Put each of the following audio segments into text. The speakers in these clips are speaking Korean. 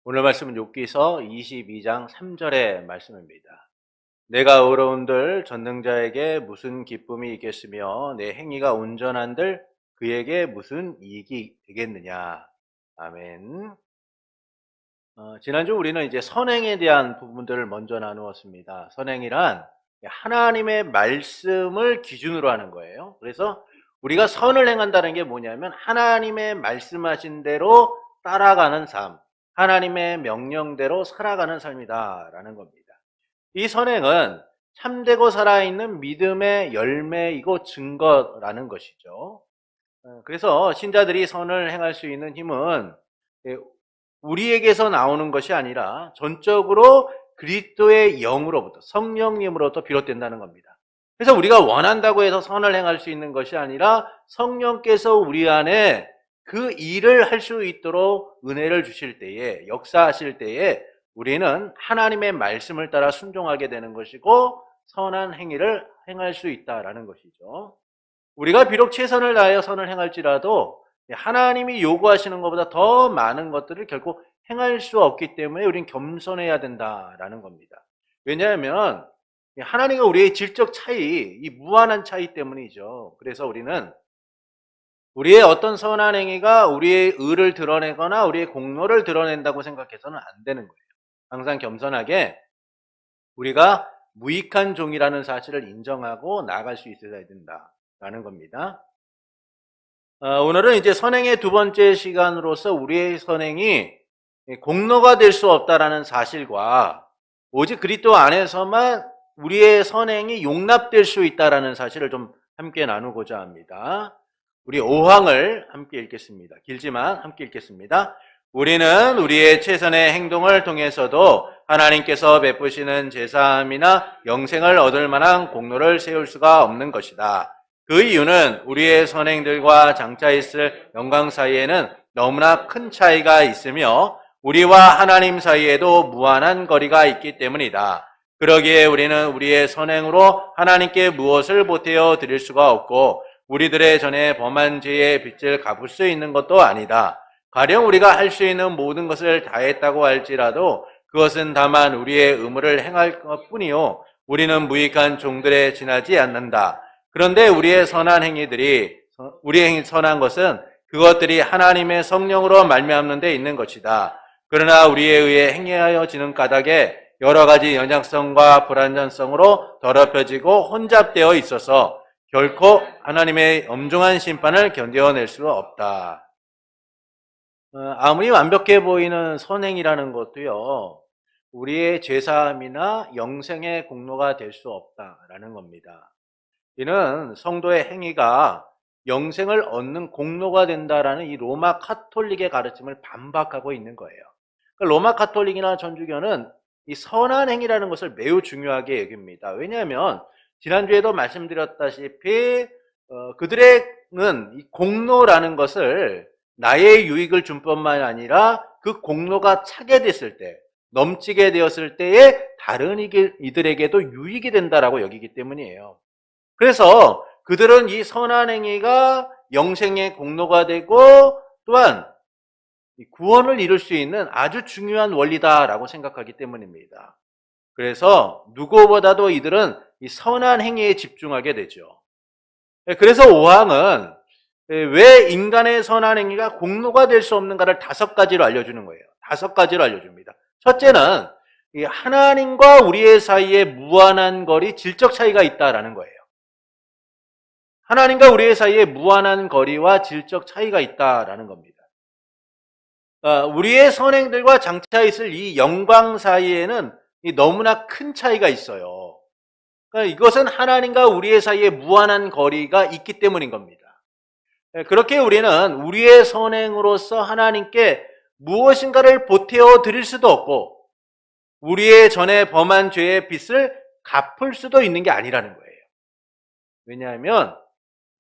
오늘 말씀은 욥기서 22장 3절의 말씀입니다. 내가 의로운들 전능자에게 무슨 기쁨이 있겠으며 내 행위가 온전한들 그에게 무슨 이익이 되겠느냐. 아멘. 지난주 우리는 이제 선행에 대한 부분들을 먼저 나누었습니다. 선행이란 하나님의 말씀을 기준으로 하는 거예요. 그래서 우리가 선을 행한다는 게 뭐냐면 하나님의 말씀하신 대로 따라가는 삶, 하나님의 명령대로 살아가는 삶이다라는 겁니다. 이 선행은 참되고 살아있는 믿음의 열매이고 증거라는 것이죠. 그래서 신자들이 선을 행할 수 있는 힘은 우리에게서 나오는 것이 아니라 전적으로 그리스도의 영으로부터, 성령님으로부터 비롯된다는 겁니다. 그래서 우리가 원한다고 해서 선을 행할 수 있는 것이 아니라 성령께서 우리 안에 그 일을 할 수 있도록 은혜를 주실 때에, 역사하실 때에 우리는 하나님의 말씀을 따라 순종하게 되는 것이고 선한 행위를 행할 수 있다라는 것이죠. 우리가 비록 최선을 다하여 선을 행할지라도 하나님이 요구하시는 것보다 더 많은 것들을 결코 행할 수 없기 때문에 우리는 겸손해야 된다라는 겁니다. 왜냐하면 하나님과 우리의 질적 차이, 이 무한한 차이 때문이죠. 그래서 우리는 우리의 어떤 선한 행위가 우리의 의를 드러내거나 우리의 공로를 드러낸다고 생각해서는 안 되는 거예요. 항상 겸손하게 우리가 무익한 종이라는 사실을 인정하고 나아갈 수 있어야 된다라는 겁니다. 오늘은 이제 선행의 두 번째 시간으로서 우리의 선행이 공로가 될 수 없다라는 사실과 오직 그리스도 안에서만 우리의 선행이 용납될 수 있다라는 사실을 좀 함께 나누고자 합니다. 우리 5항을 함께 읽겠습니다. 길지만 함께 읽겠습니다. 우리는 우리의 최선의 행동을 통해서도 하나님께서 베푸시는 제사함이나 영생을 얻을 만한 공로를 세울 수가 없는 것이다. 그 이유는 우리의 선행들과 장차 있을 영광 사이에는 너무나 큰 차이가 있으며 우리와 하나님 사이에도 무한한 거리가 있기 때문이다. 그러기에 우리는 우리의 선행으로 하나님께 무엇을 보태어 드릴 수가 없고 우리들의 전에 범한 죄의 빚을 갚을 수 있는 것도 아니다. 가령 우리가 할 수 있는 모든 것을 다했다고 할지라도 그것은 다만 우리의 의무를 행할 것뿐이요 우리는 무익한 종들에 지나지 않는다. 그런데 우리의 선한 행위들이 우리의 선한 것은 그것들이 하나님의 성령으로 말미암는 데 있는 것이다. 그러나 우리에 의해 행하여지는 까닭에 여러 가지 연약성과 불완전성으로 더럽혀지고 혼잡되어 있어서 결코 하나님의 엄중한 심판을 견뎌낼 수 없다. 아무리 완벽해 보이는 선행이라는 것도요, 우리의 죄사함이나 영생의 공로가 될 수 없다라는 겁니다. 이는 성도의 행위가 영생을 얻는 공로가 된다라는 이 로마 카톨릭의 가르침을 반박하고 있는 거예요. 그러니까 로마 카톨릭이나 천주교는 이 선한 행위라는 것을 매우 중요하게 여깁니다. 왜냐하면 지난주에도 말씀드렸다시피 그들은 이 공로라는 것을 나의 유익을 준 뿐만 아니라 그 공로가 차게 됐을 때, 넘치게 되었을 때에 다른 이들에게도 유익이 된다라고 여기기 때문이에요. 그래서 그들은 이 선한 행위가 영생의 공로가 되고 또한 구원을 이룰 수 있는 아주 중요한 원리다라고 생각하기 때문입니다. 그래서 누구보다도 이들은 이 선한 행위에 집중하게 되죠. 그래서 5항은 왜 인간의 선한 행위가 공로가 될 수 없는가를 5가지로 알려주는 거예요. 5가지로 알려줍니다. 첫째는 하나님과 우리의 사이에 무한한 거리, 질적 차이가 있다라는 거예요. 하나님과 우리의 사이에 무한한 거리와 질적 차이가 있다라는 겁니다. 우리의 선행들과 장차 있을 이 영광 사이에는 너무나 큰 차이가 있어요. 그러니까 이것은 하나님과 우리의 사이에 무한한 거리가 있기 때문인 겁니다. 그렇게 우리는 우리의 선행으로서 하나님께 무엇인가를 보태어 드릴 수도 없고 우리의 전에 범한 죄의 빚을 갚을 수도 있는 게 아니라는 거예요. 왜냐하면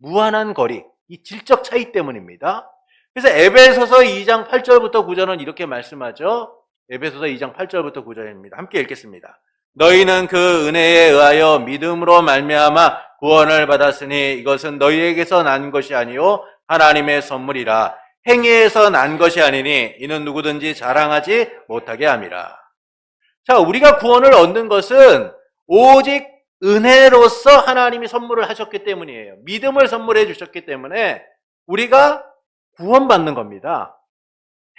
무한한 거리, 이 질적 차이 때문입니다. 그래서 에베소서 2장 8절부터 9절은 이렇게 말씀하죠. 에베소서 2장 8절부터 9절입니다. 함께 읽겠습니다. 너희는 그 은혜에 의하여 믿음으로 말미암아 구원을 받았으니 이것은 너희에게서 난 것이 아니요 하나님의 선물이라. 행위에서 난 것이 아니니 이는 누구든지 자랑하지 못하게 함이라. 자, 우리가 구원을 얻는 것은 오직 은혜로서 하나님이 선물을 하셨기 때문이에요. 믿음을 선물해 주셨기 때문에 우리가 구원받는 겁니다.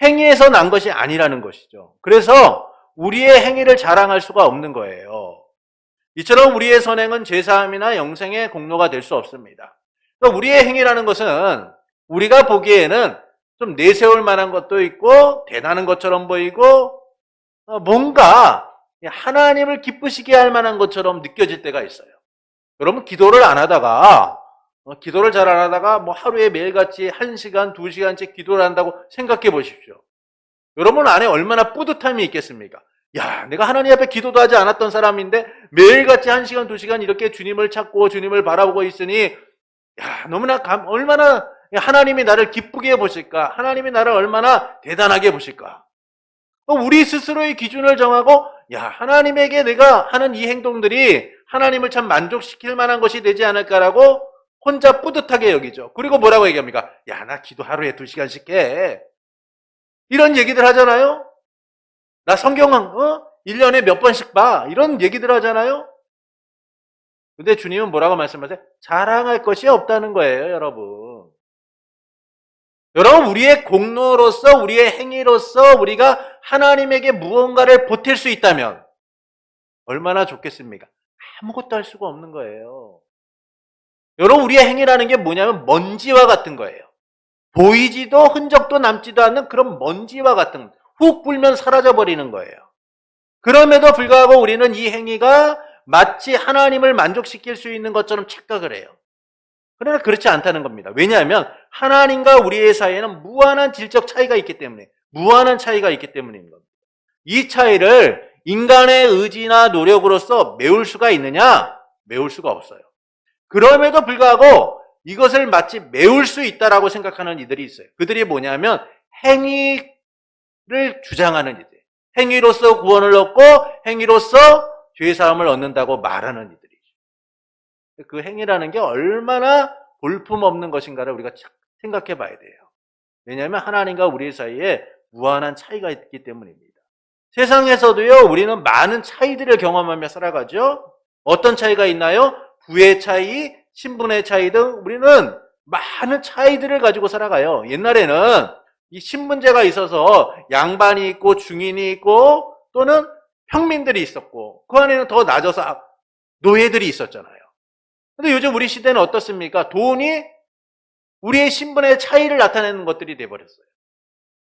행위에서 난 것이 아니라는 것이죠. 그래서 우리의 행위를 자랑할 수가 없는 거예요. 이처럼 우리의 선행은 제사함이나 영생의 공로가 될 수 없습니다. 그러니까 우리의 행위라는 것은 우리가 보기에는 좀 내세울 만한 것도 있고 대단한 것처럼 보이고 뭔가 하나님을 기쁘시게 할 만한 것처럼 느껴질 때가 있어요. 여러분 기도를 안 하다가 기도를 잘 안 하다가 뭐 하루에 매일같이 1시간, 2시간씩 기도를 한다고 생각해 보십시오. 여러분 안에 얼마나 뿌듯함이 있겠습니까? 야, 내가 하나님 앞에 기도도 하지 않았던 사람인데 매일같이 1시간, 2시간 이렇게 주님을 찾고 주님을 바라보고 있으니 야, 너무나 얼마나 하나님이 나를 기쁘게 보실까? 하나님이 나를 얼마나 대단하게 보실까? 우리 스스로의 기준을 정하고 야, 하나님에게 내가 하는 이 행동들이 하나님을 참 만족시킬 만한 것이 되지 않을까라고 혼자 뿌듯하게 여기죠. 그리고 뭐라고 얘기합니까? 야, 나 기도 하루에 2시간씩 해. 이런 얘기들 하잖아요. 나 성경 1년에 몇 번씩 봐. 이런 얘기들 하잖아요. 근데 주님은 뭐라고 말씀하세요? 자랑할 것이 없다는 거예요, 여러분. 여러분, 우리의 공로로서, 우리의 행위로서 우리가 하나님에게 무언가를 보탤 수 있다면 얼마나 좋겠습니까? 아무것도 할 수가 없는 거예요. 여러분, 우리의 행위라는 게 뭐냐면 먼지와 같은 거예요. 보이지도 흔적도 남지도 않는 그런 먼지와 같은, 훅 불면 사라져버리는 거예요. 그럼에도 불구하고 우리는 이 행위가 마치 하나님을 만족시킬 수 있는 것처럼 착각을 해요. 그러나 그렇지 않다는 겁니다. 왜냐하면 하나님과 우리의 사이에는 무한한 질적 차이가 있기 때문에, 무한한 차이가 있기 때문인 겁니다. 이 차이를 인간의 의지나 노력으로서 메울 수가 있느냐? 메울 수가 없어요. 그럼에도 불구하고 이것을 마치 메울 수 있다라고 생각하는 이들이 있어요. 그들이 뭐냐면 행위를 주장하는 이들. 행위로서 구원을 얻고 행위로서 죄사함을 얻는다고 말하는 이들이죠. 그 행위라는 게 얼마나 볼품없는 것인가를 우리가 생각해 봐야 돼요. 왜냐하면 하나님과 우리 사이에 무한한 차이가 있기 때문입니다. 세상에서도요, 우리는 많은 차이들을 경험하며 살아가죠. 어떤 차이가 있나요? 부의 차이, 신분의 차이 등 우리는 많은 차이들을 가지고 살아가요. 옛날에는 이 신분제가 있어서 양반이 있고 중인이 있고 또는 평민들이 있었고 그 안에는 더 낮아서 노예들이 있었잖아요. 근데 요즘 우리 시대는 어떻습니까? 돈이 우리의 신분의 차이를 나타내는 것들이 돼버렸어요.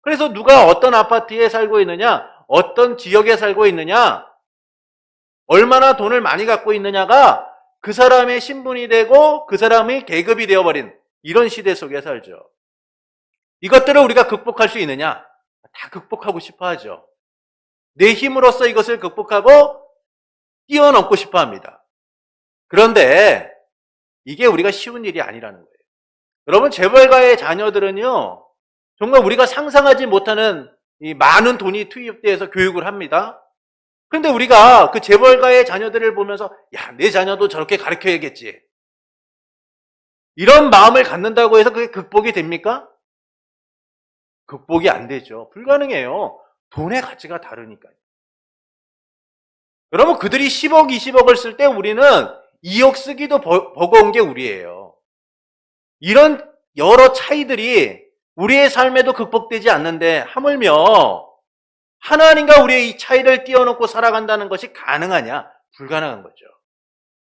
그래서 누가 어떤 아파트에 살고 있느냐, 어떤 지역에 살고 있느냐, 얼마나 돈을 많이 갖고 있느냐가 그 사람의 신분이 되고 그 사람의 계급이 되어버린 이런 시대 속에 살죠. 이것들을 우리가 극복할 수 있느냐? 다 극복하고 싶어 하죠. 내 힘으로써 이것을 극복하고 뛰어넘고 싶어 합니다. 그런데 이게 우리가 쉬운 일이 아니라는 거예요. 여러분, 재벌가의 자녀들은요, 정말 우리가 상상하지 못하는 이 많은 돈이 투입돼서 교육을 합니다. 그런데 우리가 그 재벌가의 자녀들을 보면서 야, 내 자녀도 저렇게 가르쳐야겠지. 이런 마음을 갖는다고 해서 그게 극복이 됩니까? 극복이 안 되죠. 불가능해요. 돈의 가치가 다르니까요. 여러분, 그들이 10억, 20억을 쓸 때 우리는 2억 쓰기도 버거운 게 우리예요. 이런 여러 차이들이 우리의 삶에도 극복되지 않는데 하물며 하나님과 우리의 이 차이를 뛰어넘고 살아간다는 것이 가능하냐? 불가능한 거죠.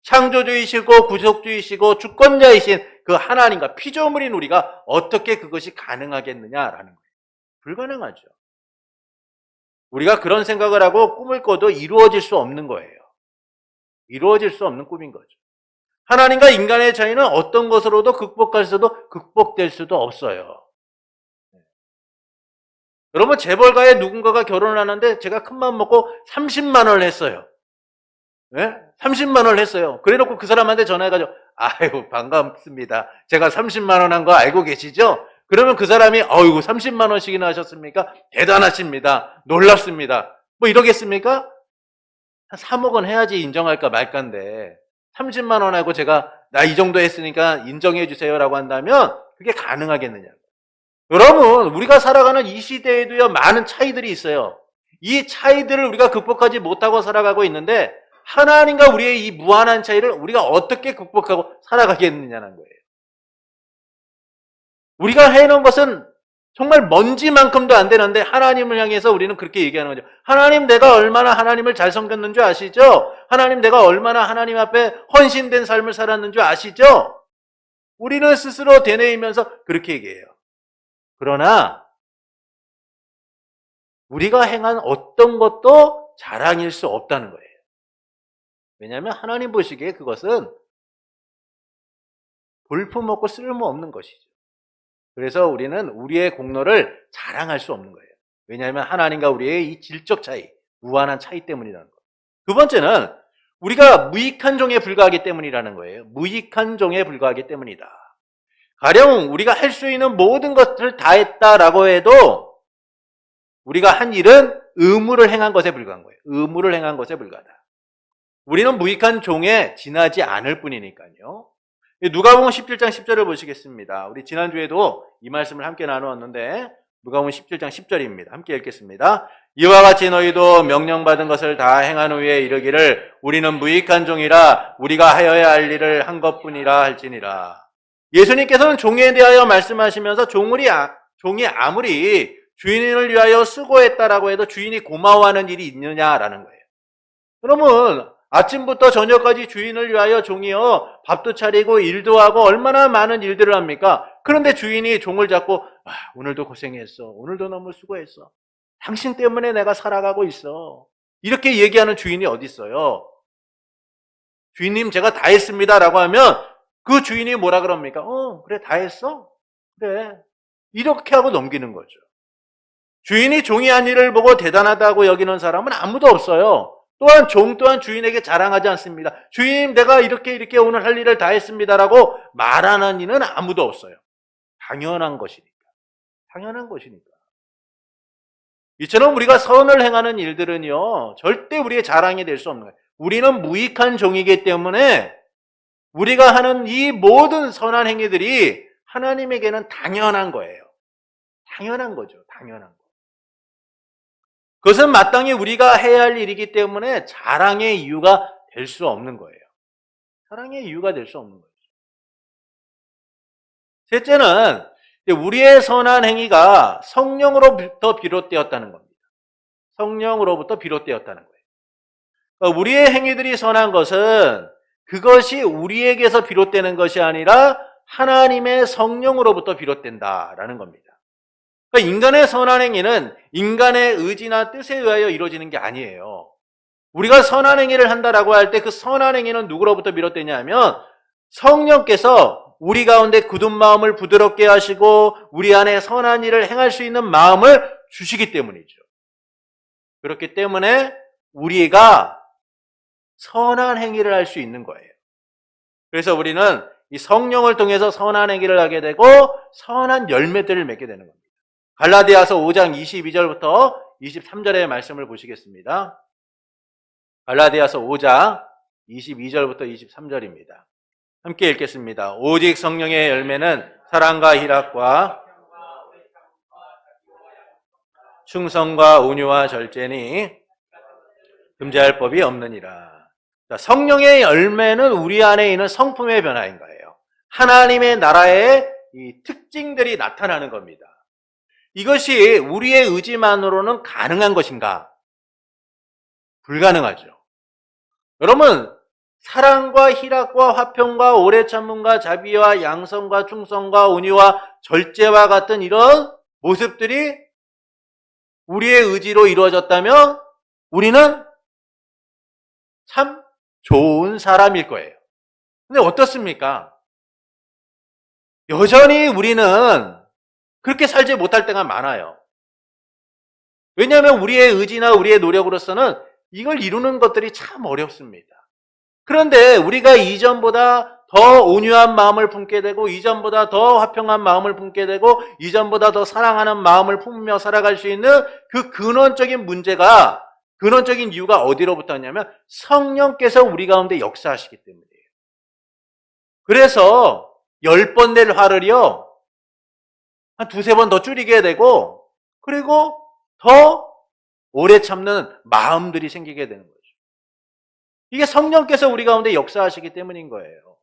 창조주이시고 구속주이시고 주권자이신 그 하나님과 피조물인 우리가 어떻게 그것이 가능하겠느냐라는 거예요. 불가능하죠. 우리가 그런 생각을 하고 꿈을 꿔도 이루어질 수 없는 거예요. 이루어질 수 없는 꿈인 거죠. 하나님과 인간의 차이는 어떤 것으로도 극복할 수도 극복될 수도 없어요. 여러분, 재벌가에 누군가가 결혼을 하는데 제가 큰마음 먹고 30만 원을 했어요. 네? 30만 원을 했어요. 그래 놓고 그 사람한테 전화해가지고 아이고 반갑습니다. 제가 30만 원 한 거 알고 계시죠? 그러면 그 사람이 어이구 30만 원씩이나 하셨습니까? 대단하십니다. 놀랍습니다. 뭐 이러겠습니까? 한 3억 원 해야지 인정할까 말까인데 30만 원 하고 제가 나 이 정도 했으니까 인정해 주세요라고 한다면 그게 가능하겠느냐. 여러분, 우리가 살아가는 이 시대에도요, 많은 차이들이 있어요. 이 차이들을 우리가 극복하지 못하고 살아가고 있는데, 하나님과 우리의 이 무한한 차이를 우리가 어떻게 극복하고 살아가겠느냐는 거예요. 우리가 해놓은 것은 정말 먼지만큼도 안 되는데 하나님을 향해서 우리는 그렇게 얘기하는 거죠. 하나님, 내가 얼마나 하나님을 잘 섬겼는 줄 아시죠? 하나님, 내가 얼마나 하나님 앞에 헌신된 삶을 살았는 줄 아시죠? 우리는 스스로 되뇌이면서 그렇게 얘기해요. 그러나 우리가 행한 어떤 것도 자랑일 수 없다는 거예요. 왜냐하면 하나님 보시기에 그것은 볼품없고 쓸모없는 것이죠. 그래서 우리는 우리의 공로를 자랑할 수 없는 거예요. 왜냐하면 하나님과 우리의 이 질적 차이, 무한한 차이 때문이라는 거예요. 두 번째는 우리가 무익한 종에 불과하기 때문이라는 거예요. 무익한 종에 불과하기 때문이다. 가령 우리가 할 수 있는 모든 것을 다 했다라고 해도 우리가 한 일은 의무를 행한 것에 불과한 거예요. 의무를 행한 것에 불과하다. 우리는 무익한 종에 지나지 않을 뿐이니까요. 누가복음 17장 10절을 보시겠습니다. 우리 지난주에도 이 말씀을 함께 나누었는데 누가복음 17장 10절입니다. 함께 읽겠습니다. 이와 같이 너희도 명령받은 것을 다 행한 후에 이르기를 우리는 무익한 종이라 우리가 하여야 할 일을 한 것뿐이라 할지니라. 예수님께서는 종에 대하여 말씀하시면서 종이 아무리 주인을 위하여 수고했다라고 해도 주인이 고마워하는 일이 있느냐라는 거예요. 그러면 아침부터 저녁까지 주인을 위하여 종이요 밥도 차리고 일도 하고 얼마나 많은 일들을 합니까? 그런데 주인이 종을 잡고 오늘도 고생했어. 오늘도 너무 수고했어. 당신 때문에 내가 살아가고 있어. 이렇게 얘기하는 주인이 어디 있어요? 주인님, 제가 다 했습니다라고 하면 그 주인이 뭐라 그럽니까? 그래, 다 했어? 그래. 이렇게 하고 넘기는 거죠. 주인이 종이 한 일을 보고 대단하다고 여기는 사람은 아무도 없어요. 또한 종 또한 주인에게 자랑하지 않습니다. 주인, 내가 이렇게 오늘 할 일을 다 했습니다라고 말하는 이는 아무도 없어요. 당연한 것이니까. 당연한 것이니까. 이처럼 우리가 선을 행하는 일들은요, 절대 우리의 자랑이 될 수 없는 거예요. 우리는 무익한 종이기 때문에 우리가 하는 이 모든 선한 행위들이 하나님에게는 당연한 거예요. 당연한 거죠. 당연한 거. 그것은 마땅히 우리가 해야 할 일이기 때문에 자랑의 이유가 될 수 없는 거예요. 자랑의 이유가 될 수 없는 거예요. 셋째는 우리의 선한 행위가 성령으로부터 비롯되었다는 겁니다. 성령으로부터 비롯되었다는 거예요. 그러니까 우리의 행위들이 선한 것은 그것이 우리에게서 비롯되는 것이 아니라 하나님의 성령으로부터 비롯된다라는 겁니다. 그러니까 인간의 선한 행위는 인간의 의지나 뜻에 의하여 이루어지는 게 아니에요. 우리가 선한 행위를 한다라고 할 때 그 선한 행위는 누구로부터 비롯되냐 하면 성령께서 우리 가운데 굳은 마음을 부드럽게 하시고 우리 안에 선한 일을 행할 수 있는 마음을 주시기 때문이죠. 그렇기 때문에 우리가 선한 행위를 할 수 있는 거예요. 그래서 우리는 이 성령을 통해서 선한 행위를 하게 되고 선한 열매들을 맺게 되는 겁니다. 갈라디아서 5장 22절부터 23절의 말씀을 보시겠습니다. 갈라디아서 5장 22절부터 23절입니다. 함께 읽겠습니다. 오직 성령의 열매는 사랑과 희락과 충성과 온유와 절제니 금지할 법이 없느니라. 성령의 열매는 우리 안에 있는 성품의 변화인 거예요. 하나님의 나라의 이 특징들이 나타나는 겁니다. 이것이 우리의 의지만으로는 가능한 것인가? 불가능하죠. 여러분, 사랑과 희락과 화평과 오래 참음과 자비와 양성과 충성과 온유와 절제와 같은 이런 모습들이 우리의 의지로 이루어졌다면 우리는 참 좋은 사람일 거예요. 근데 어떻습니까? 여전히 우리는 그렇게 살지 못할 때가 많아요. 왜냐하면 우리의 의지나 우리의 노력으로서는 이걸 이루는 것들이 참 어렵습니다. 그런데 우리가 이전보다 더 온유한 마음을 품게 되고 이전보다 더 화평한 마음을 품게 되고 이전보다 더 사랑하는 마음을 품으며 살아갈 수 있는 그 근원적인 문제가 근원적인 이유가 어디로부터 왔냐면 성령께서 우리 가운데 역사하시기 때문이에요. 그래서 10번 낼 화를요 한 두세 번 더 줄이게 되고, 그리고 더 오래 참는 마음들이 생기게 되는 거죠. 이게 성령께서 우리 가운데 역사하시기 때문인 거예요.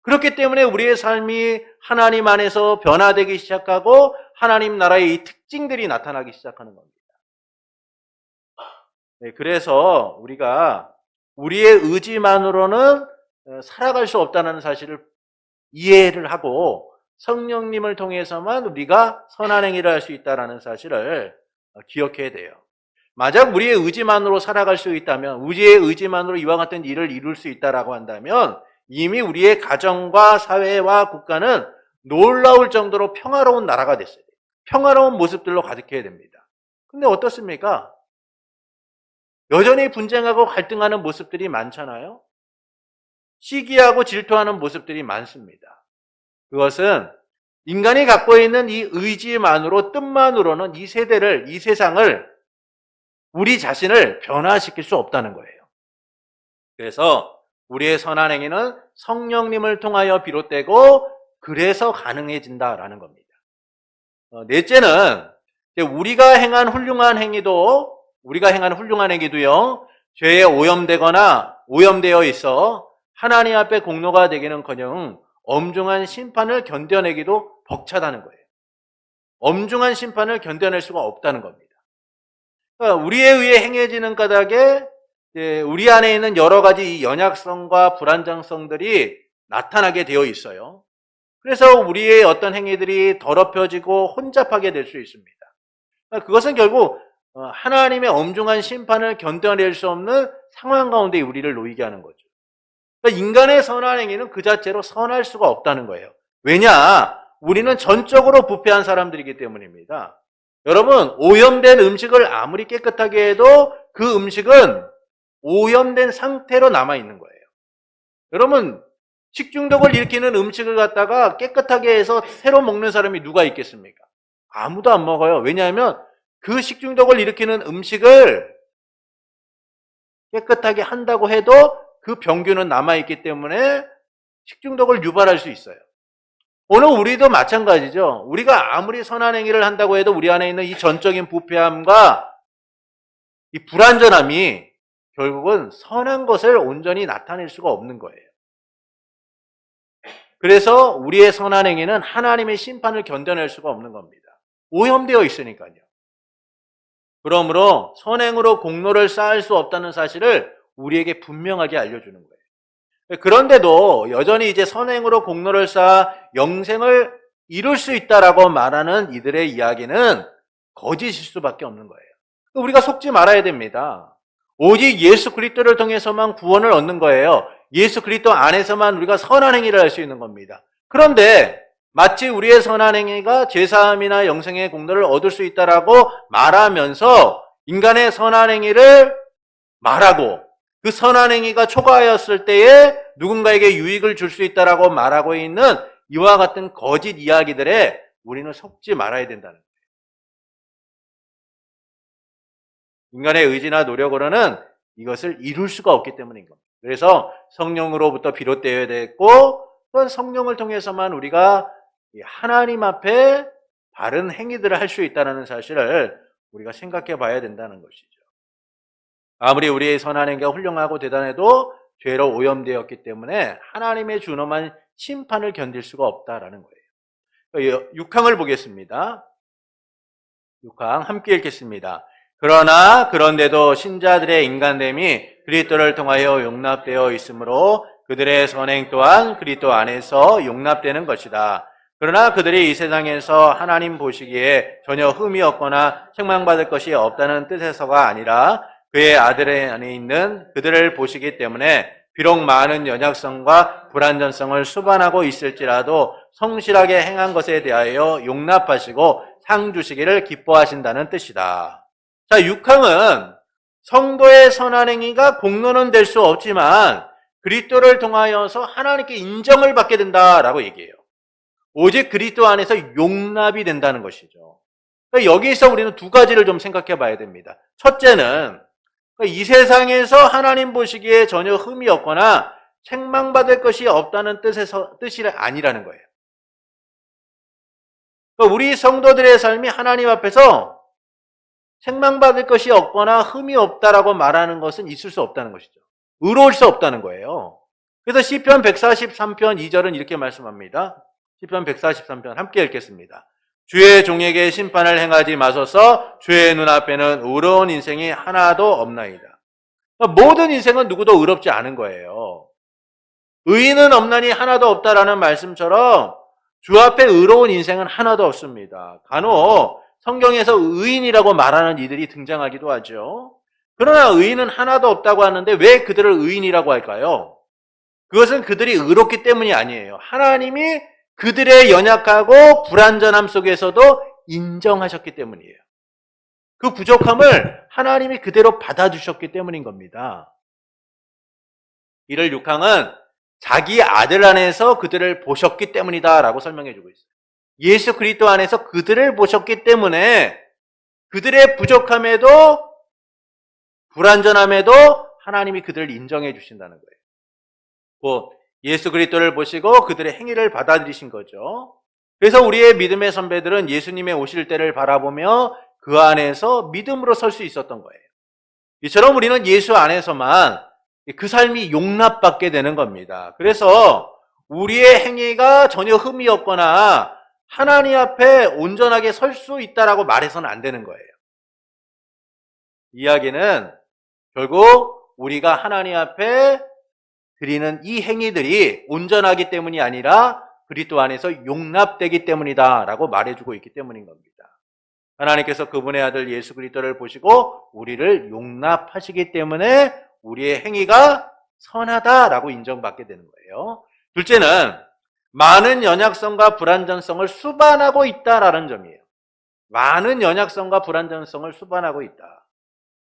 그렇기 때문에 우리의 삶이 하나님 안에서 변화되기 시작하고 하나님 나라의 이 특징들이 나타나기 시작하는 겁니다. 네, 그래서 우리가 우리의 의지만으로는 살아갈 수 없다는 사실을 이해를 하고 성령님을 통해서만 우리가 선한 행위를 할 수 있다는 사실을 기억해야 돼요. 만약 우리의 의지만으로 살아갈 수 있다면, 우리의 의지만으로 이와 같은 일을 이룰 수 있다라고 한다면 이미 우리의 가정과 사회와 국가는 놀라울 정도로 평화로운 나라가 됐어요. 평화로운 모습들로 가득해야 됩니다. 근데 어떻습니까? 여전히 분쟁하고 갈등하는 모습들이 많잖아요. 시기하고 질투하는 모습들이 많습니다. 그것은 인간이 갖고 있는 이 의지만으로, 뜻만으로는 이 세대를, 이 세상을, 우리 자신을 변화시킬 수 없다는 거예요. 그래서 우리의 선한 행위는 성령님을 통하여 비롯되고 그래서 가능해진다라는 겁니다. 넷째는 우리가 행한 훌륭한 행위도요, 죄에 오염되거나 오염되어 있어 하나님 앞에 공로가 되기는커녕 엄중한 심판을 견뎌내기도 벅차다는 거예요. 엄중한 심판을 견뎌낼 수가 없다는 겁니다. 그러니까 우리에 의해 행해지는 까닭에 우리 안에 있는 여러 가지 연약성과 불안정성들이 나타나게 되어 있어요. 그래서 우리의 어떤 행위들이 더럽혀지고 혼잡하게 될 수 있습니다. 그러니까 그것은 결국 하나님의 엄중한 심판을 견뎌낼 수 없는 상황 가운데 우리를 놓이게 하는 거죠. 그러니까 인간의 선한 행위는 그 자체로 선할 수가 없다는 거예요. 왜냐? 우리는 전적으로 부패한 사람들이기 때문입니다. 여러분, 오염된 음식을 아무리 깨끗하게 해도 그 음식은 오염된 상태로 남아있는 거예요. 여러분, 식중독을 일으키는 음식을 갖다가 깨끗하게 해서 새로 먹는 사람이 누가 있겠습니까? 아무도 안 먹어요. 왜냐하면 그 식중독을 일으키는 음식을 깨끗하게 한다고 해도 그 병균은 남아있기 때문에 식중독을 유발할 수 있어요. 오늘 우리도 마찬가지죠. 우리가 아무리 선한 행위를 한다고 해도 우리 안에 있는 이 전적인 부패함과 이 불완전함이 결국은 선한 것을 온전히 나타낼 수가 없는 거예요. 그래서 우리의 선한 행위는 하나님의 심판을 견뎌낼 수가 없는 겁니다. 오염되어 있으니까요. 그러므로 선행으로 공로를 쌓을 수 없다는 사실을 우리에게 분명하게 알려주는 거예요. 그런데도 여전히 이제 선행으로 공로를 쌓아 영생을 이룰 수 있다라고 말하는 이들의 이야기는 거짓일 수밖에 없는 거예요. 우리가 속지 말아야 됩니다. 오직 예수 그리스도를 통해서만 구원을 얻는 거예요. 예수 그리스도 안에서만 우리가 선한 행위를 할 수 있는 겁니다. 그런데 마치 우리의 선한 행위가 죄사함이나 영생의 공로를 얻을 수 있다라고 말하면서 인간의 선한 행위를 말하고 그 선한 행위가 초과하였을 때에 누군가에게 유익을 줄 수 있다라고 말하고 있는 이와 같은 거짓 이야기들에 우리는 속지 말아야 된다는 거예요. 인간의 의지나 노력으로는 이것을 이룰 수가 없기 때문인 겁니다. 그래서 성령으로부터 비롯되어야 되고 또한 성령을 통해서만 우리가 하나님 앞에 바른 행위들을 할 수 있다는 사실을 우리가 생각해 봐야 된다는 것이죠. 아무리 우리의 선한 행위가 훌륭하고 대단해도 죄로 오염되었기 때문에 하나님의 준엄한 심판을 견딜 수가 없다라는 거예요. 6항을 보겠습니다. 6항 함께 읽겠습니다. 그러나 그런데도 신자들의 인간됨이 그리스도를 통하여 용납되어 있으므로 그들의 선행 또한 그리스도 안에서 용납되는 것이다. 그러나 그들이 이 세상에서 하나님 보시기에 전혀 흠이 없거나 책망받을 것이 없다는 뜻에서가 아니라 그의 아들 안에 있는 그들을 보시기 때문에 비록 많은 연약성과 불완전성을 수반하고 있을지라도 성실하게 행한 것에 대하여 용납하시고 상 주시기를 기뻐하신다는 뜻이다. 자, 6항은 성도의 선한 행위가 공로는 될 수 없지만 그리스도를 통하여서 하나님께 인정을 받게 된다라고 얘기해요. 오직 그리스도 안에서 용납이 된다는 것이죠. 그러니까 여기서 우리는 두 가지를 좀 생각해 봐야 됩니다. 첫째는 이 세상에서 하나님 보시기에 전혀 흠이 없거나 책망받을 것이 없다는 뜻이 아니라는 거예요. 그러니까 우리 성도들의 삶이 하나님 앞에서 책망받을 것이 없거나 흠이 없다라고 말하는 것은 있을 수 없다는 것이죠. 의로울 수 없다는 거예요. 그래서 시편 143편 2절은 이렇게 말씀합니다. 시편 143편 함께 읽겠습니다. 주의 종에게 심판을 행하지 마소서. 주의 눈앞에는 의로운 인생이 하나도 없나이다. 그러니까 모든 인생은 누구도 의롭지 않은 거예요. 의인은 없나니 하나도 없다라는 말씀처럼 주 앞에 의로운 인생은 하나도 없습니다. 간혹 성경에서 의인이라고 말하는 이들이 등장하기도 하죠. 그러나 의인은 하나도 없다고 하는데 왜 그들을 의인이라고 할까요? 그것은 그들이 의롭기 때문이 아니에요. 하나님이 그들의 연약하고 불완전함 속에서도 인정하셨기 때문이에요. 그 부족함을 하나님이 그대로 받아주셨기 때문인 겁니다. 이를 육항은 자기 아들 안에서 그들을 보셨기 때문이다 라고 설명해주고 있어요. 예수 그리스도 안에서 그들을 보셨기 때문에 그들의 부족함에도 불완전함에도 하나님이 그들을 인정해 주신다는 거예요. 곧 예수 그리스도를 보시고 그들의 행위를 받아들이신 거죠. 그래서 우리의 믿음의 선배들은 예수님의 오실 때를 바라보며 그 안에서 믿음으로 설 수 있었던 거예요. 이처럼 우리는 예수 안에서만 그 삶이 용납받게 되는 겁니다. 그래서 우리의 행위가 전혀 흠이 없거나 하나님 앞에 온전하게 설 수 있다라고 말해서는 안 되는 거예요. 이야기는 결국 우리가 하나님 앞에 드리는 이 행위들이 온전하기 때문이 아니라 그리스도 안에서 용납되기 때문이다라고 말해주고 있기 때문인 겁니다. 하나님께서 그분의 아들 예수 그리스도를 보시고 우리를 용납하시기 때문에 우리의 행위가 선하다라고 인정받게 되는 거예요. 둘째는 많은 연약성과 불완전성을 수반하고 있다라는 점이에요. 많은 연약성과 불완전성을 수반하고 있다.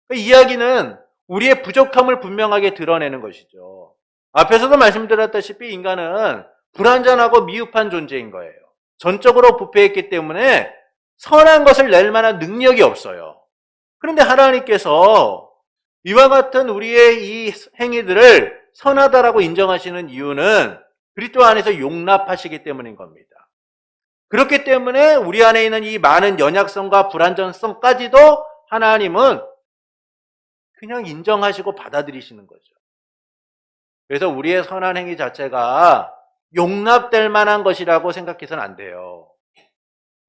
그 이야기는 우리의 부족함을 분명하게 드러내는 것이죠. 앞에서도 말씀드렸다시피 인간은 불완전하고 미흡한 존재인 거예요. 전적으로 부패했기 때문에 선한 것을 낼 만한 능력이 없어요. 그런데 하나님께서 이와 같은 우리의 이 행위들을 선하다라고 인정하시는 이유는 그리스도 안에서 용납하시기 때문인 겁니다. 그렇기 때문에 우리 안에 있는 이 많은 연약성과 불완전성까지도 하나님은 그냥 인정하시고 받아들이시는 거죠. 그래서 우리의 선한 행위 자체가 용납될 만한 것이라고 생각해서는 안 돼요.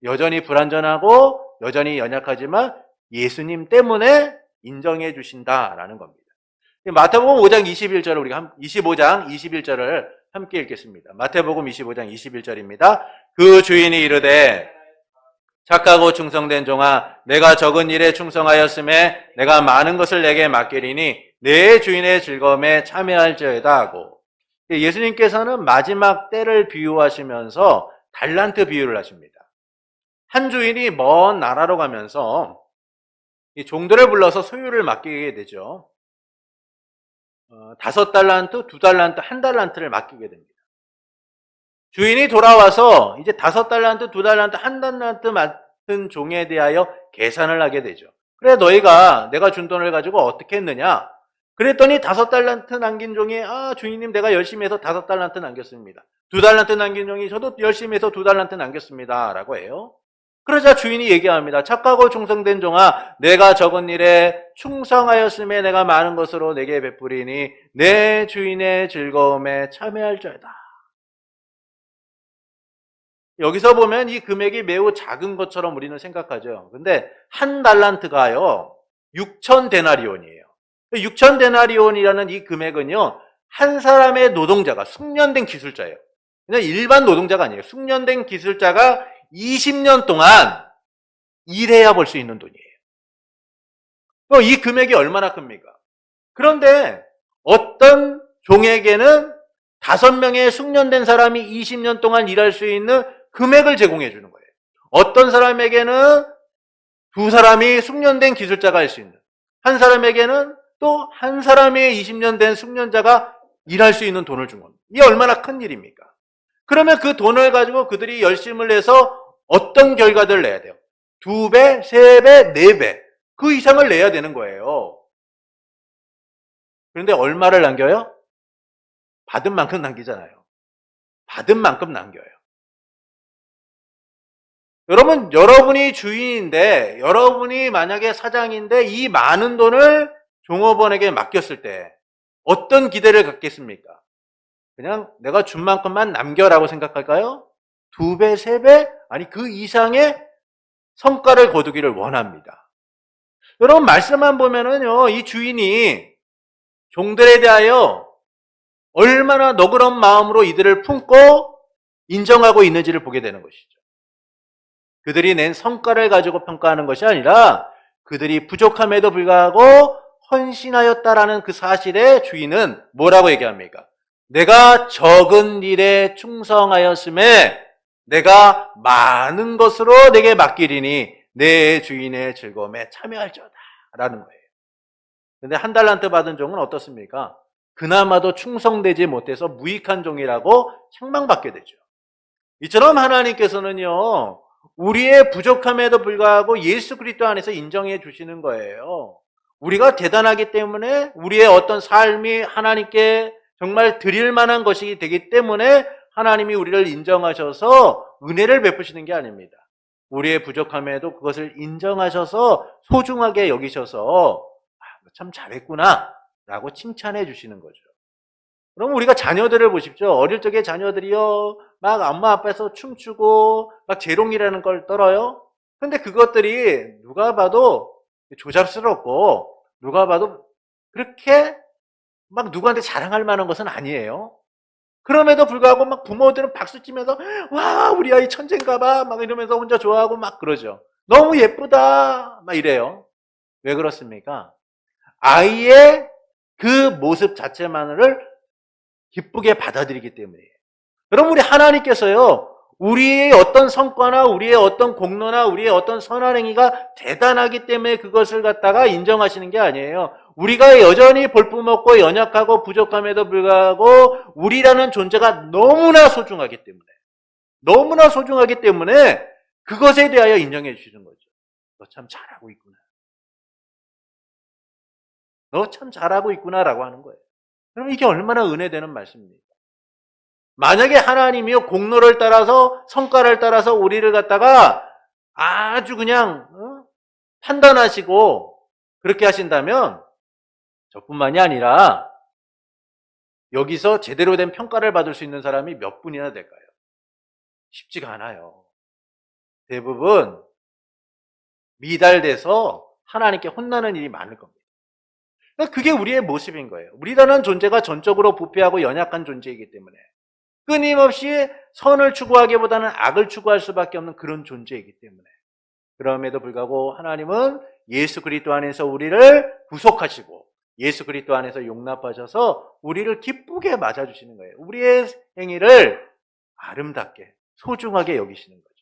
여전히 불완전하고 여전히 연약하지만 예수님 때문에 인정해 주신다라는 겁니다. 마태복음 5장 21절을 우리가 25장 21절을 함께 읽겠습니다. 마태복음 25장 21절입니다. 그 주인이 이르되 착하고 충성된 종아 내가 적은 일에 충성하였음에 내가 많은 것을 내게 맡기리니 내 주인의 즐거움에 참여할지어다 하고, 예수님께서는 마지막 때를 비유하시면서 달란트 비유를 하십니다. 한 주인이 먼 나라로 가면서 이 종들을 불러서 소유를 맡기게 되죠. 5달란트, 2달란트, 1달란트를 맡기게 됩니다. 주인이 돌아와서 이제 5달란트, 2달란트, 1달란트 맡은 종에 대하여 계산을 하게 되죠. 그래 너희가 내가 준 돈을 가지고 어떻게 했느냐? 그랬더니 5달란트 남긴 종이 주인님 내가 열심히 해서 5달란트 남겼습니다. 2달란트 남긴 종이 저도 열심히 해서 2달란트 남겼습니다 라고 해요. 그러자 주인이 얘기합니다. 착하고 충성된 종아 내가 적은 일에 충성하였음에 내가 많은 것으로 내게 베푸리니 내 주인의 즐거움에 참여할지어다. 여기서 보면 이 금액이 매우 작은 것처럼 우리는 생각하죠. 근데 1달란트가요 6,000데나리온이에요. 6,000데나리온이라는 이 금액은요 한 사람의 노동자가 숙련된 기술자예요. 그냥 일반 노동자가 아니에요. 숙련된 기술자가 20년 동안 일해야 벌 수 있는 돈이에요. 이 금액이 얼마나 큽니까? 그런데 어떤 종에게는 5명의 숙련된 사람이 20년 동안 일할 수 있는 금액을 제공해 주는 거예요. 어떤 사람에게는 2사람이 숙련된 기술자가 할 수 있는, 한 사람에게는 또 한 사람의 20년 된 숙련자가 일할 수 있는 돈을 준 겁니다. 이게 얼마나 큰 일입니까? 그러면 그 돈을 가지고 그들이 열심을 내서 어떤 결과들을 내야 돼요? 2배, 3배, 4배 그 이상을 내야 되는 거예요. 그런데 얼마를 남겨요? 받은 만큼 남기잖아요. 받은 만큼 남겨요. 여러분, 여러분이 주인인데, 여러분이 만약에 사장인데 이 많은 돈을 종업원에게 맡겼을 때 어떤 기대를 갖겠습니까? 그냥 내가 준 만큼만 남겨라고 생각할까요? 2배, 3배, 아니 그 이상의 성과를 거두기를 원합니다. 여러분, 말씀만 보면은요, 이 주인이 종들에 대하여 얼마나 너그러운 마음으로 이들을 품고 인정하고 있는지를 보게 되는 것이죠. 그들이 낸 성과를 가지고 평가하는 것이 아니라 그들이 부족함에도 불구하고 헌신하였다라는 그 사실에 주인은 뭐라고 얘기합니까? 내가 적은 일에 충성하였음에 내가 많은 것으로 내게 맡기리니 내 주인의 즐거움에 참여할지어다 라는 거예요. 근데 1달란트 받은 종은 어떻습니까? 그나마도 충성되지 못해서 무익한 종이라고 책망받게 되죠. 이처럼 하나님께서는요, 우리의 부족함에도 불구하고 예수 그리스도 안에서 인정해 주시는 거예요. 우리가 대단하기 때문에 우리의 어떤 삶이 하나님께 정말 드릴 만한 것이 되기 때문에 하나님이 우리를 인정하셔서 은혜를 베푸시는 게 아닙니다. 우리의 부족함에도 그것을 인정하셔서 소중하게 여기셔서 참 잘했구나 라고 칭찬해 주시는 거죠. 그럼 우리가 자녀들을 보십시오. 어릴 적에 자녀들이요, 막 엄마 아빠에서 춤추고 막 재롱이라는 걸 떨어요. 근데 그것들이 누가 봐도 조잡스럽고 누가 봐도 그렇게 막 누구한테 자랑할 만한 것은 아니에요. 그럼에도 불구하고 막 부모들은 박수 치면서 와, 우리 아이 천재인가 봐 막 이러면서 혼자 좋아하고 막 그러죠. 너무 예쁘다 막 이래요. 왜 그렇습니까? 아이의 그 모습 자체만을 기쁘게 받아들이기 때문이에요. 여러분, 우리 하나님께서요, 우리의 어떤 성과나 우리의 어떤 공로나 우리의 어떤 선한 행위가 대단하기 때문에 그것을 갖다가 인정하시는 게 아니에요. 우리가 여전히 볼품없고 연약하고 부족함에도 불구하고 우리라는 존재가 너무나 소중하기 때문에 그것에 대하여 인정해 주시는 거죠. 너 참 잘하고 있구나. 너 참 잘하고 있구나라고 하는 거예요. 그럼 이게 얼마나 은혜되는 말씀입니까? 만약에 하나님이요, 공로를 따라서 성과를 따라서 우리를 갖다가 아주 그냥 판단하시고 그렇게 하신다면 저뿐만이 아니라 여기서 제대로 된 평가를 받을 수 있는 사람이 몇 분이나 될까요? 쉽지가 않아요. 대부분 미달돼서 하나님께 혼나는 일이 많을 겁니다. 그게 우리의 모습인 거예요. 우리라는 존재가 전적으로 부패하고 연약한 존재이기 때문에 끊임없이 선을 추구하기보다는 악을 추구할 수밖에 없는 그런 존재이기 때문에, 그럼에도 불구하고 하나님은 예수 그리스도 안에서 우리를 구속하시고 예수 그리스도 안에서 용납하셔서 우리를 기쁘게 맞아주시는 거예요. 우리의 행위를 아름답게 소중하게 여기시는 거죠.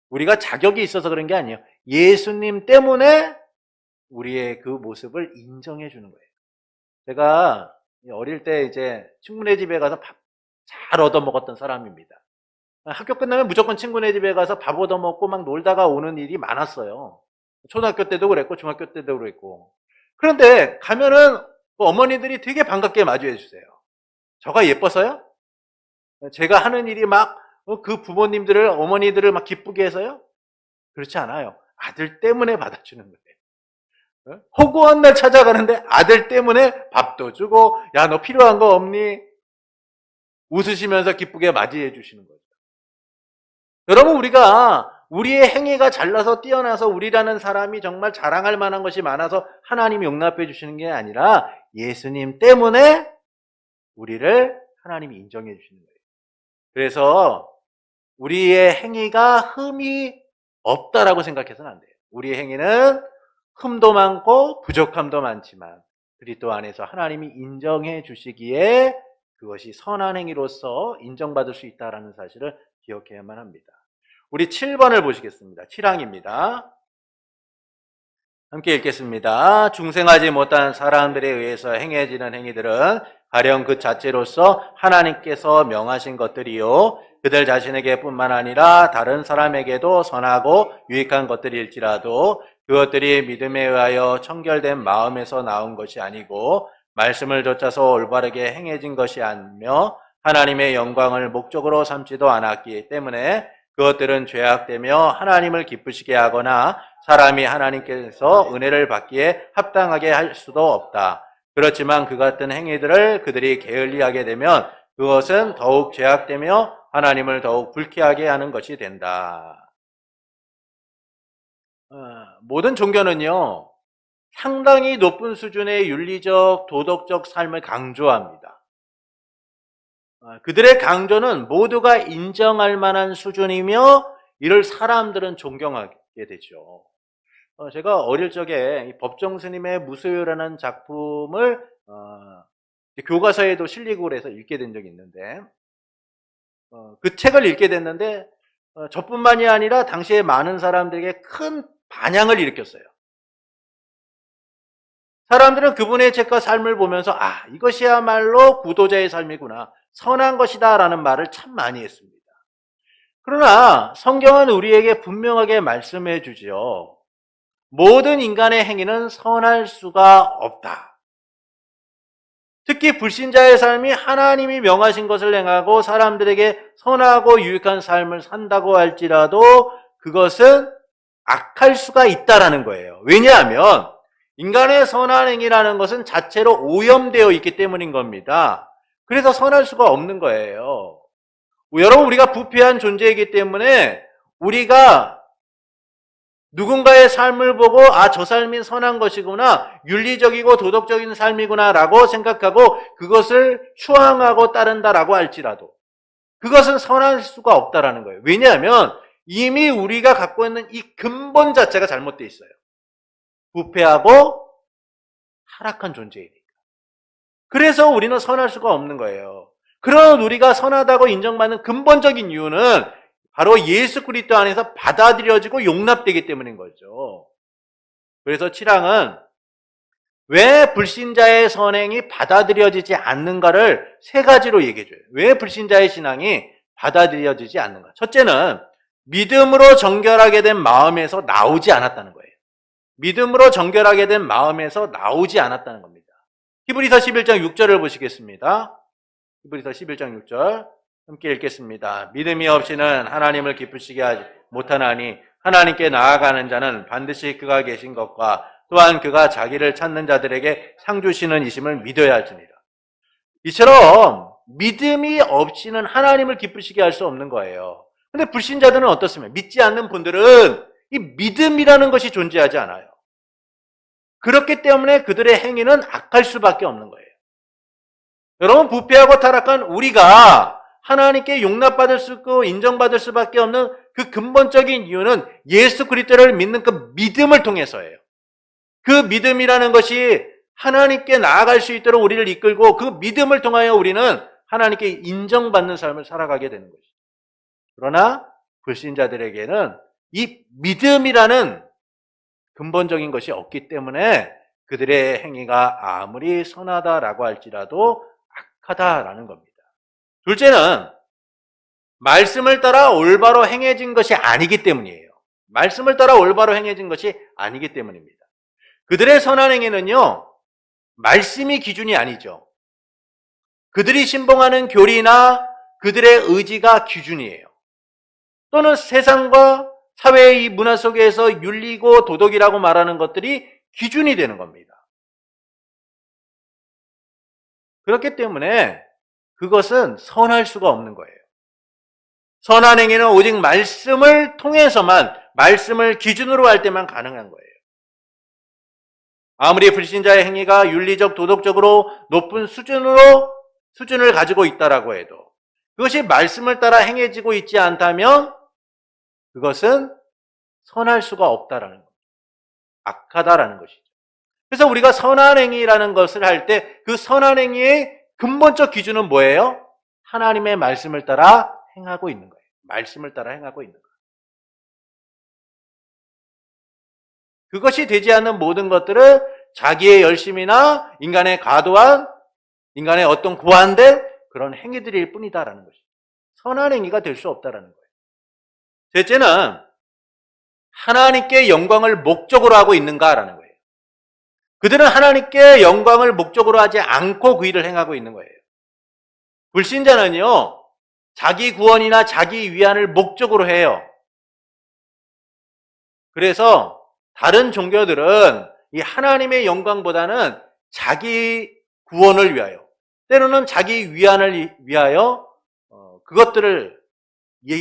우리가 자격이 있어서 그런 게 아니에요. 예수님 때문에 우리의 그 모습을 인정해 주는 거예요. 제가 어릴 때 이제 친구네 집에 가서 밥 잘 얻어 먹었던 사람입니다. 학교 끝나면 무조건 친구네 집에 가서 밥 얻어 먹고 막 놀다가 오는 일이 많았어요. 초등학교 때도 그랬고 중학교 때도 그랬고. 그런데 가면은 어머니들이 되게 반갑게 맞이해 주세요. 저가 예뻐서요? 제가 하는 일이 막 그 부모님들을, 어머니들을 막 기쁘게 해서요? 그렇지 않아요. 아들 때문에 받아주는 거예요. 허구한 날 찾아가는데 아들 때문에 밥도 주고, 야, 너 필요한 거 없니? 웃으시면서 기쁘게 맞이해 주시는 거죠. 여러분, 우리의 행위가 잘나서 뛰어나서 우리라는 사람이 정말 자랑할 만한 것이 많아서 하나님이 용납해 주시는 게 아니라 예수님 때문에 우리를 하나님이 인정해 주시는 거예요. 그래서 우리의 행위가 흠이 없다라고 생각해서는 안 돼요. 우리의 행위는 흠도 많고 부족함도 많지만 그리스도 안에서 하나님이 인정해 주시기에 그것이 선한 행위로서 인정받을 수 있다는 사실을 기억해야만 합니다. 우리 7번을 보시겠습니다. 7항입니다. 함께 읽겠습니다. 중생하지 못한 사람들에 의해서 행해지는 행위들은 가령 그 자체로서 하나님께서 명하신 것들이요, 그들 자신에게 뿐만 아니라 다른 사람에게도 선하고 유익한 것들일지라도 그것들이 믿음에 의하여 청결된 마음에서 나온 것이 아니고 말씀을 좇아서 올바르게 행해진 것이 아니며 하나님의 영광을 목적으로 삼지도 않았기 때문에 그것들은 죄악되며 하나님을 기쁘시게 하거나 사람이 하나님께서 은혜를 받기에 합당하게 할 수도 없다. 그렇지만 그 같은 행위들을 그들이 게을리하게 되면 그것은 더욱 죄악되며 하나님을 더욱 불쾌하게 하는 것이 된다. 모든 종교는요, 상당히 높은 수준의 윤리적, 도덕적 삶을 강조합니다. 그들의 강조는 모두가 인정할 만한 수준이며 이를 사람들은 존경하게 되죠. 제가 어릴 적에 법정 스님의 무소유라는 작품을 교과서에도 실리고 그래서 읽게 된 적이 있는데 그 책을 읽게 됐는데 저뿐만이 아니라 당시에 많은 사람들에게 큰 반향을 일으켰어요. 사람들은 그분의 책과 삶을 보면서 이것이야말로 구도자의 삶이구나, 선한 것이다 라는 말을 참 많이 했습니다. 그러나 성경은 우리에게 분명하게 말씀해 주죠. 모든 인간의 행위는 선할 수가 없다. 특히 불신자의 삶이 하나님이 명하신 것을 행하고 사람들에게 선하고 유익한 삶을 산다고 할지라도 그것은 악할 수가 있다라는 거예요. 왜냐하면 인간의 선한 행위라는 것은 자체로 오염되어 있기 때문인 겁니다. 그래서 선할 수가 없는 거예요. 여러분, 우리가 부패한 존재이기 때문에 우리가 누군가의 삶을 보고 저 삶이 선한 것이구나, 윤리적이고 도덕적인 삶이구나 라고 생각하고 그것을 추앙하고 따른다라고 할지라도 그것은 선할 수가 없다라는 거예요. 왜냐하면 이미 우리가 갖고 있는 이 근본 자체가 잘못되어 있어요. 부패하고 타락한 존재이니까. 그래서 우리는 선할 수가 없는 거예요. 그런 우리가 선하다고 인정받는 근본적인 이유는 바로 예수 그리스도 안에서 받아들여지고 용납되기 때문인 거죠. 그래서 칠항은 왜 불신자의 선행이 받아들여지지 않는가를 세 가지로 얘기해줘요. 왜 불신자의 신앙이 받아들여지지 않는가? 첫째는 믿음으로 정결하게 된 마음에서 나오지 않았다는 거예요. 믿음으로 정결하게 된 마음에서 나오지 않았다는 겁니다. 히브리서 11장 6절을 보시겠습니다. 히브리서 11장 6절 함께 읽겠습니다. 믿음이 없이는 하나님을 기쁘시게 하지 못하나니 하나님께 나아가는 자는 반드시 그가 계신 것과 또한 그가 자기를 찾는 자들에게 상 주시는 이심을 믿어야 할지니라. 이처럼 믿음이 없이는 하나님을 기쁘시게 할 수 없는 거예요. 근데 불신자들은 어떻습니까? 믿지 않는 분들은 이 믿음이라는 것이 존재하지 않아요. 그렇기 때문에 그들의 행위는 악할 수밖에 없는 거예요. 여러분, 부패하고 타락한 우리가 하나님께 용납받을 수 있고 인정받을 수밖에 없는 그 근본적인 이유는 예수 그리스도를 믿는 그 믿음을 통해서예요. 그 믿음이라는 것이 하나님께 나아갈 수 있도록 우리를 이끌고 그 믿음을 통하여 우리는 하나님께 인정받는 삶을 살아가게 되는 것이죠. 그러나 불신자들에게는 이 믿음이라는 근본적인 것이 없기 때문에 그들의 행위가 아무리 선하다라고 할지라도 악하다라는 겁니다. 둘째는 말씀을 따라 올바로 행해진 것이 아니기 때문이에요. 말씀을 따라 올바로 행해진 것이 아니기 때문입니다. 그들의 선한 행위는요, 말씀이 기준이 아니죠. 그들이 신봉하는 교리나 그들의 의지가 기준이에요. 또는 세상과 사회의 이 문화 속에서 윤리고 도덕이라고 말하는 것들이 기준이 되는 겁니다. 그렇기 때문에 그것은 선할 수가 없는 거예요. 선한 행위는 오직 말씀을 통해서만, 말씀을 기준으로 할 때만 가능한 거예요. 아무리 불신자의 행위가 윤리적, 도덕적으로 높은 수준을 가지고 있다라고 해도 그것이 말씀을 따라 행해지고 있지 않다면 그것은 선할 수가 없다라는 겁니다. 악하다라는 것이죠. 그래서 우리가 선한 행위라는 것을 할 때 그 선한 행위의 근본적 기준은 뭐예요? 하나님의 말씀을 따라 행하고 있는 거예요. 말씀을 따라 행하고 있는 거예요. 그것이 되지 않는 모든 것들은 자기의 열심이나 인간의 과도한, 인간의 어떤 고안된 그런 행위들일 뿐이다라는 것이죠. 선한 행위가 될 수 없다라는 거예요. 셋째는 하나님께 영광을 목적으로 하고 있는가라는 거예요. 그들은 하나님께 영광을 목적으로 하지 않고 그 일을 행하고 있는 거예요. 불신자는요, 자기 구원이나 자기 위안을 목적으로 해요. 그래서 다른 종교들은 이 하나님의 영광보다는 자기 구원을 위하여, 때로는 자기 위안을 위하여 그것들을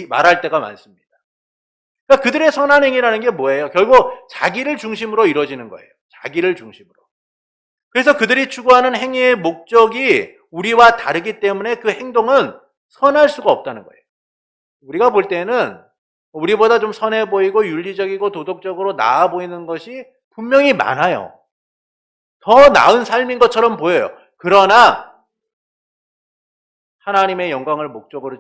말할 때가 많습니다. 그러니까 그들의 선한 행위라는 게 뭐예요? 결국 자기를 중심으로 이루어지는 거예요. 자기를 중심으로. 그래서 그들이 추구하는 행위의 목적이 우리와 다르기 때문에 그 행동은 선할 수가 없다는 거예요. 우리가 볼 때는 우리보다 좀 선해 보이고 윤리적이고 도덕적으로 나아 보이는 것이 분명히 많아요. 더 나은 삶인 것처럼 보여요. 그러나 하나님의 영광을 목적으로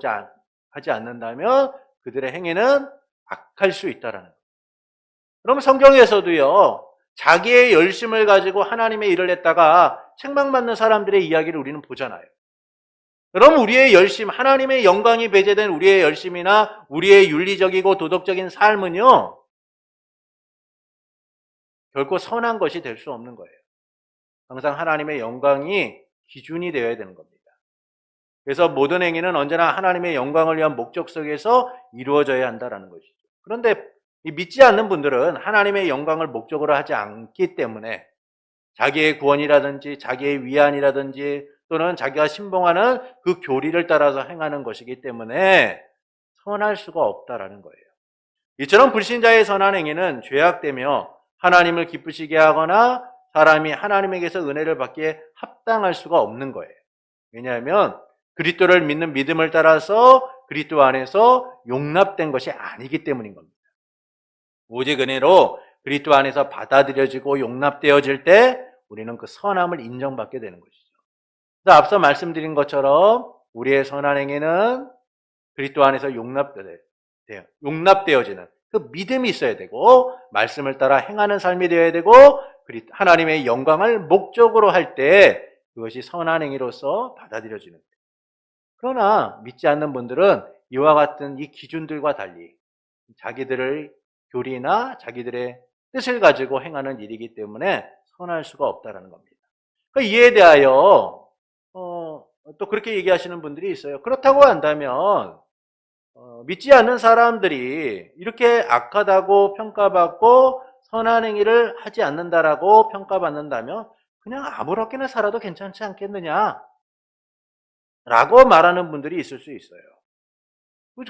하지 않는다면 그들의 행위는 악할 수 있다라는 거예요. 그럼 성경에서도요, 자기의 열심을 가지고 하나님의 일을 했다가 책망받는 사람들의 이야기를 우리는 보잖아요. 그럼 우리의 열심, 하나님의 영광이 배제된 우리의 열심이나 우리의 윤리적이고 도덕적인 삶은요, 결코 선한 것이 될 수 없는 거예요. 항상 하나님의 영광이 기준이 되어야 되는 겁니다. 그래서 모든 행위는 언제나 하나님의 영광을 위한 목적 속에서 이루어져야 한다는 것이죠. 그런데 믿지 않는 분들은 하나님의 영광을 목적으로 하지 않기 때문에 자기의 구원이라든지 자기의 위안이라든지 또는 자기가 신봉하는 그 교리를 따라서 행하는 것이기 때문에 선할 수가 없다라는 거예요. 이처럼 불신자의 선한 행위는 죄악되며 하나님을 기쁘시게 하거나 사람이 하나님에게서 은혜를 받기에 합당할 수가 없는 거예요. 왜냐하면 그리스도를 믿는 믿음을 따라서 그리스도 안에서 용납된 것이 아니기 때문인 겁니다. 오직 은혜로 그리스도 안에서 받아들여지고 용납되어질 때 우리는 그 선함을 인정받게 되는 것이죠. 그래서 앞서 말씀드린 것처럼 우리의 선한 행위는 그리스도 안에서 용납되어지는 그 믿음이 있어야 되고 말씀을 따라 행하는 삶이 되어야 되고 하나님의 영광을 목적으로 할 때 그것이 선한 행위로서 받아들여지는 거예요. 그러나 믿지 않는 분들은 이와 같은 이 기준들과 달리 자기들의 교리나 자기들의 뜻을 가지고 행하는 일이기 때문에 선할 수가 없다는 겁니다. 그러니까 이에 대하여 또 그렇게 얘기하시는 분들이 있어요. 그렇다고 한다면 믿지 않는 사람들이 이렇게 악하다고 평가받고 선한 행위를 하지 않는다라고 평가받는다면 그냥 아무렇게나 살아도 괜찮지 않겠느냐 라고 말하는 분들이 있을 수 있어요.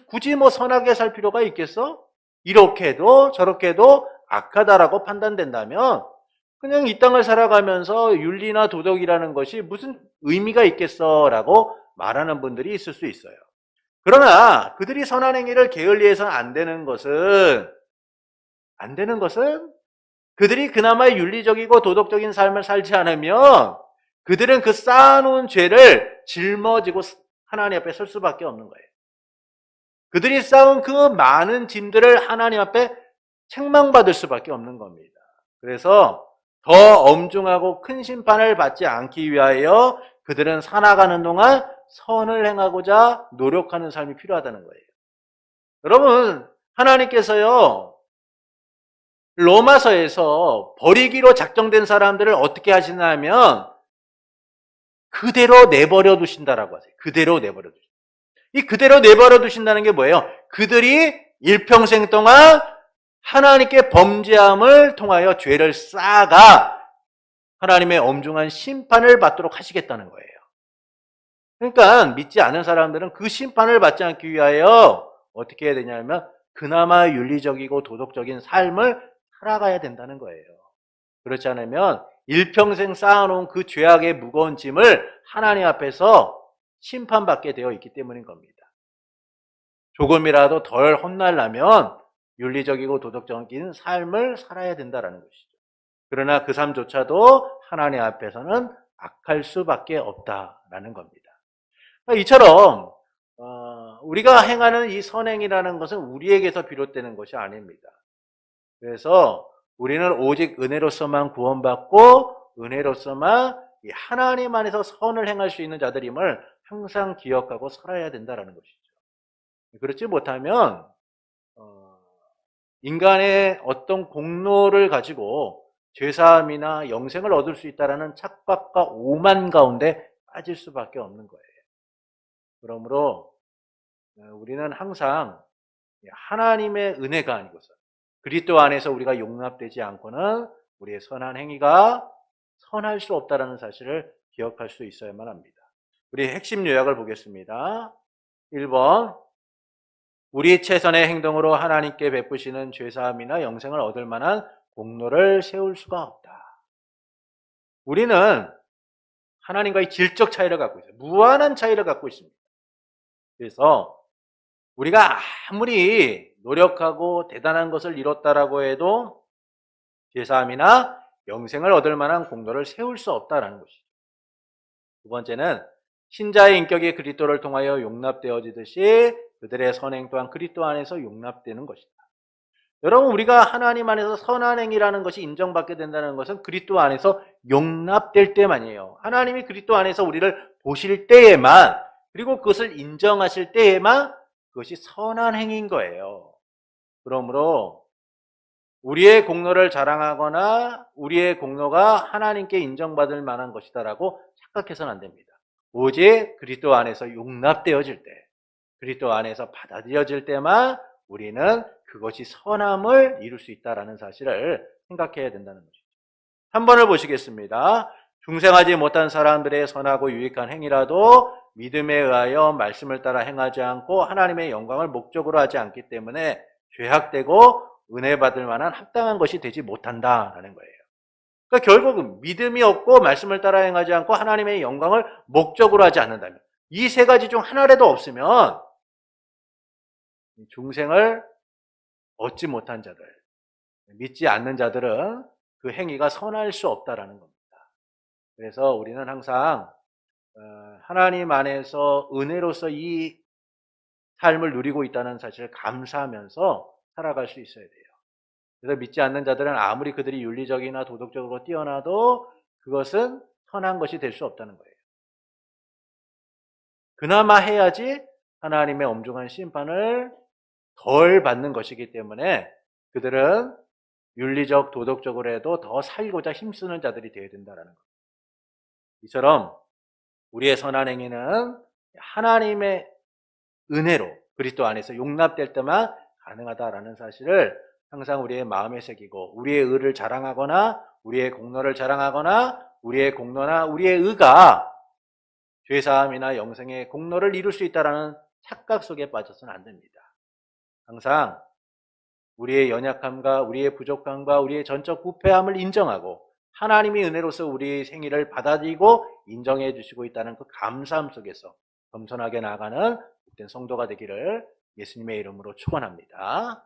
굳이 뭐 선하게 살 필요가 있겠어? 이렇게 해도 저렇게 해도 악하다라고 판단된다면 그냥 이 땅을 살아가면서 윤리나 도덕이라는 것이 무슨 의미가 있겠어 라고 말하는 분들이 있을 수 있어요. 그러나 그들이 선한 행위를 게을리해서는 안 되는 것은 그들이 그나마 윤리적이고 도덕적인 삶을 살지 않으면 그들은 그 쌓아놓은 죄를 짊어지고 하나님 앞에 설 수밖에 없는 거예요. 그들이 쌓은 그 많은 짐들을 하나님 앞에 책망받을 수밖에 없는 겁니다. 그래서 더 엄중하고 큰 심판을 받지 않기 위하여 그들은 살아가는 동안 선을 행하고자 노력하는 삶이 필요하다는 거예요. 여러분, 하나님께서요, 로마서에서 버리기로 작정된 사람들을 어떻게 하시냐면 그대로 내버려 두신다라고 하세요. 그대로 내버려 두신다. 이 그대로 내버려 두신다는 게 뭐예요? 그들이 일평생 동안 하나님께 범죄함을 통하여 죄를 쌓아가 하나님의 엄중한 심판을 받도록 하시겠다는 거예요. 그러니까 믿지 않는 사람들은 그 심판을 받지 않기 위하여 어떻게 해야 되냐면 그나마 윤리적이고 도덕적인 삶을 살아가야 된다는 거예요. 그렇지 않으면 일평생 쌓아놓은 그 죄악의 무거운 짐을 하나님 앞에서 심판받게 되어 있기 때문인 겁니다. 조금이라도 덜 혼날려면 윤리적이고 도덕적인 삶을 살아야 된다는 것이죠. 그러나 그 삶조차도 하나님 앞에서는 악할 수밖에 없다라는 겁니다. 이처럼 우리가 행하는 이 선행이라는 것은 우리에게서 비롯되는 것이 아닙니다. 그래서 우리는 오직 은혜로서만 구원받고 은혜로서만 하나님 안에서 선을 행할 수 있는 자들임을 항상 기억하고 살아야 된다는 것이죠. 그렇지 못하면 인간의 어떤 공로를 가지고 죄사함이나 영생을 얻을 수 있다는 착각과 오만 가운데 빠질 수밖에 없는 거예요. 그러므로 우리는 항상 하나님의 은혜가 아니고서 그리스도 안에서 우리가 용납되지 않고는 우리의 선한 행위가 선할 수 없다는 사실을 기억할 수 있어야만 합니다. 우리 핵심 요약을 보겠습니다. 1번, 우리 최선의 행동으로 하나님께 베푸시는 죄사함이나 영생을 얻을 만한 공로를 세울 수가 없다. 우리는 하나님과의 질적 차이를 갖고 있어요. 무한한 차이를 갖고 있습니다. 그래서 우리가 아무리 노력하고 대단한 것을 이뤘다라고 해도 죄사함이나 영생을 얻을 만한 공로를 세울 수 없다라는 것이죠. 두 번째는 신자의 인격이 그리스도를 통하여 용납되어지듯이 그들의 선행 또한 그리스도 안에서 용납되는 것이다. 여러분, 우리가 하나님 안에서 선한 행위라는 것이 인정받게 된다는 것은 그리스도 안에서 용납될 때만이에요. 하나님이 그리스도 안에서 우리를 보실 때에만, 그리고 그것을 인정하실 때에만 그것이 선한 행위인 거예요. 그러므로 우리의 공로를 자랑하거나 우리의 공로가 하나님께 인정받을 만한 것이다라고 착각해서는 안 됩니다. 오직 그리스도 안에서 용납되어질 때, 그리스도 안에서 받아들여질 때만 우리는 그것이 선함을 이룰 수 있다는 사실을 생각해야 된다는 것이죠. 3번을 보시겠습니다. 중생하지 못한 사람들의 선하고 유익한 행위라도 믿음에 의하여 말씀을 따라 행하지 않고 하나님의 영광을 목적으로 하지 않기 때문에 죄악되고 은혜 받을 만한 합당한 것이 되지 못한다라는 거예요. 그러니까 결국은 믿음이 없고 말씀을 따라 행하지 않고 하나님의 영광을 목적으로 하지 않는다면, 이 세 가지 중 하나라도 없으면 중생을 얻지 못한 자들, 믿지 않는 자들은 그 행위가 선할 수 없다라는 겁니다. 그래서 우리는 항상 하나님 안에서 은혜로서 이 삶을 누리고 있다는 사실을 감사하면서 살아갈 수 있어야 돼요. 그래서 믿지 않는 자들은 아무리 그들이 윤리적이나 도덕적으로 뛰어나도 그것은 선한 것이 될 수 없다는 거예요. 그나마 해야지 하나님의 엄중한 심판을 덜 받는 것이기 때문에 그들은 윤리적, 도덕적으로 해도 더 살고자 힘쓰는 자들이 되어야 된다는 겁니다. 이처럼 우리의 선한 행위는 하나님의 은혜로 그리스도 안에서 용납될 때만 가능하다라는 사실을 항상 우리의 마음에 새기고, 우리의 의를 자랑하거나 우리의 공로를 자랑하거나 우리의 공로나 우리의 의가 죄사함이나 영생의 공로를 이룰 수 있다는 착각 속에 빠져서는 안 됩니다. 항상 우리의 연약함과 우리의 부족함과 우리의 전적 부패함을 인정하고 하나님이 은혜로서 우리의 행위를 받아들이고 인정해 주시고 있다는 그 감사함 속에서 겸손하게 나아가는 복된 성도가 되기를 예수님의 이름으로 축원합니다.